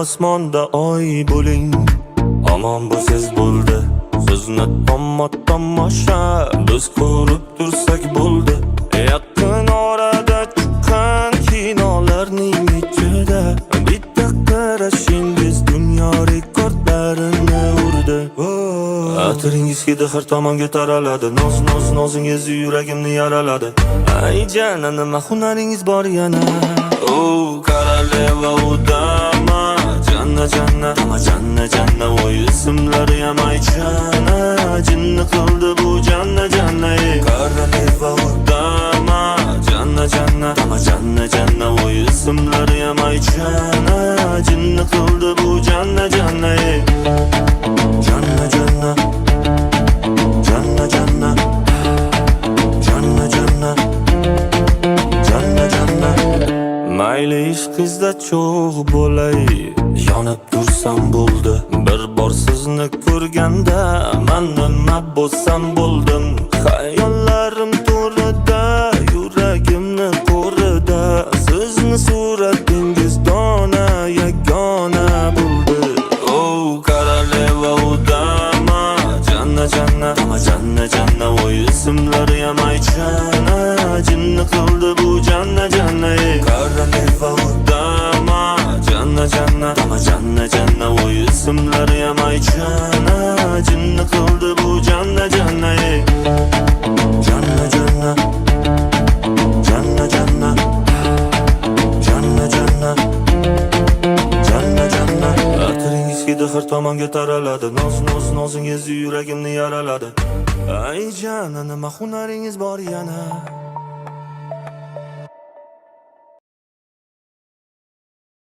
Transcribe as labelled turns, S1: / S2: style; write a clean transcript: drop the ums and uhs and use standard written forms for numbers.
S1: osmonda oy bo'ling. Omon bo'lsiz bo'ldi. Sizni tomosha biz ko'rib tursak bo'ldi. Yaqin orada chiqqan kinolarning ichida bitta qarashingiz dunyo rekordlarini urdi. Atiringiz hidi har tomonga taraladi. Nozingiz yuragimni yaraladi. Ay jana, nima hunaringiz bor yana? Koroleva udama, janna janna, oy ismlari ham aychana, jinni qildi bu janna. Koroleva udama, janna janna, oy ismlari ham aychana, jinni qildi bu janna. Janna mayli ishqizda cho'g' bo'lay, yonib tursam bo'ldi. Bir bor sizni ko'rganda men nima bo'lsam bo'ldim. Xayollarim to'rida, yuragimni qo'rida, sizni suratingiz dona yagona bo'ldi. Koroleva udama, janna janna, oy ismlari ham aychana, jinni qildi bu janna. Koroleva udama, janna janna, oy ismlari ham aychana, jinni qildi bu janna. Janna atiringiz hidi har tomonga taraladi. Nozingiz yuragimni yaraladi. Ay jana, nima hunaringiz bor yana?